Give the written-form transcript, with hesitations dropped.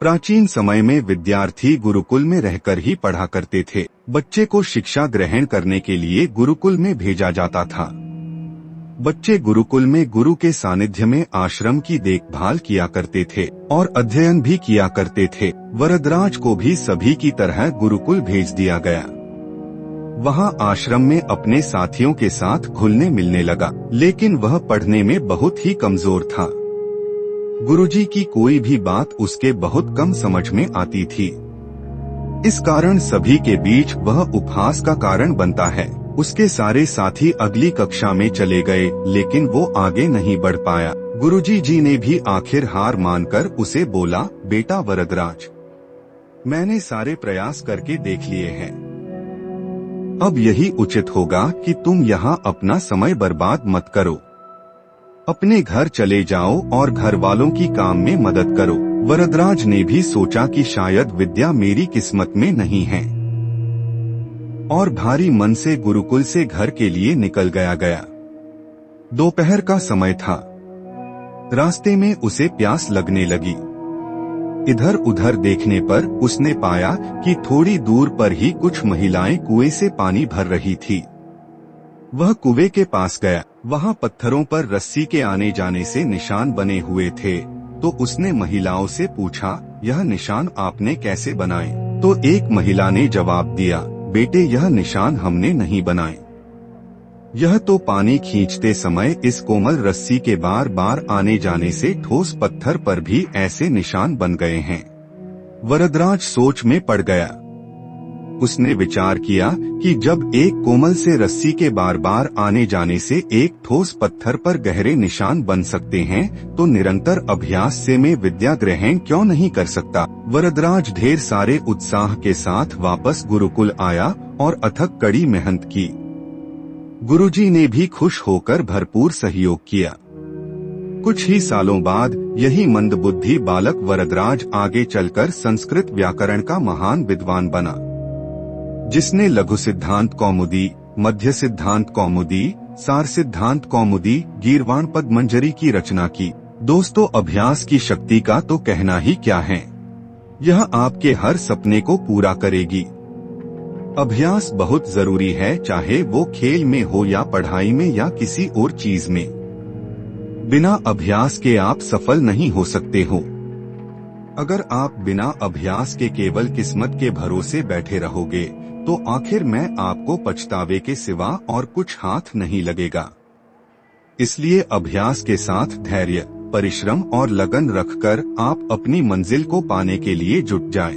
प्राचीन समय में विद्यार्थी गुरुकुल में रहकर ही पढ़ा करते थे। बच्चे को शिक्षा ग्रहण करने के लिए गुरुकुल में भेजा जाता था। बच्चे गुरुकुल में गुरु के सानिध्य में आश्रम की देखभाल किया करते थे और अध्ययन भी किया करते थे। वरदराज को भी सभी की तरह गुरुकुल भेज दिया गया। वहाँ आश्रम में अपने साथियों के साथ घुलने मिलने लगा, लेकिन वह पढ़ने में बहुत ही कमजोर था। गुरुजी की कोई भी बात उसके बहुत कम समझ में आती थी। इस कारण सभी के बीच वह उपहास का कारण बनता है। उसके सारे साथी अगली कक्षा में चले गए, लेकिन वो आगे नहीं बढ़ पाया। गुरुजी जी ने भी आखिर हार मानकर उसे बोला, बेटा वरदराज, मैंने सारे प्रयास करके देख लिए हैं। अब यही उचित होगा कि तुम यहाँ अपना समय बर्बाद मत करो। अपने घर चले जाओ और घर वालों की काम में मदद करो। वरदराज ने भी सोचा कि शायद विद्या मेरी किस्मत में नहीं है और भारी मन से गुरुकुल से घर के लिए निकल गया। दोपहर का समय था। रास्ते में उसे प्यास लगने लगी। इधर उधर देखने पर उसने पाया कि थोड़ी दूर पर ही कुछ महिलाएं कुएं से पानी भर रही थी। वह कुएं के पास गया। वहां पत्थरों पर रस्सी के आने जाने से निशान बने हुए थे। तो उसने महिलाओं से पूछा, यह निशान आपने कैसे बनाए? तो एक महिला ने जवाब दिया, बेटे यह निशान हमने नहीं बनाए। यह तो पानी खींचते समय इस कोमल रस्सी के बार बार आने जाने से ठोस पत्थर पर भी ऐसे निशान बन गए हैं। वरदराज सोच में पड़ गया। उसने विचार किया कि जब एक कोमल से रस्सी के बार बार आने जाने से एक ठोस पत्थर पर गहरे निशान बन सकते हैं, तो निरंतर अभ्यास से मैं विद्या ग्रहण क्यों नहीं कर सकता। वरदराज ढेर सारे उत्साह के साथ वापस गुरुकुल आया और अथक कड़ी मेहनत की। गुरुजी ने भी खुश होकर भरपूर सहयोग किया। कुछ ही सालों बाद यही मंदबुद्धि बालक वरदराज आगे चलकर संस्कृत व्याकरण का महान विद्वान बना, जिसने लघु सिद्धांत कौमुदी, मध्य सिद्धांत कौमुदी, सार सिद्धांत कौमुदी, गीर्वाण पद्मंजरी की रचना की। दोस्तों, अभ्यास की शक्ति का तो कहना ही क्या है। यह आपके हर सपने को पूरा करेगी। अभ्यास बहुत जरूरी है, चाहे वो खेल में हो या पढ़ाई में या किसी और चीज में। बिना अभ्यास के आप सफल नहीं हो सकते हो। अगर आप बिना अभ्यास के केवल किस्मत के भरोसे बैठे रहोगे, तो आखिर में आपको पछतावे के सिवा और कुछ हाथ नहीं लगेगा। इसलिए अभ्यास के साथ धैर्य, परिश्रम और लगन रखकर आप अपनी मंजिल को पाने के लिए जुट जाएं।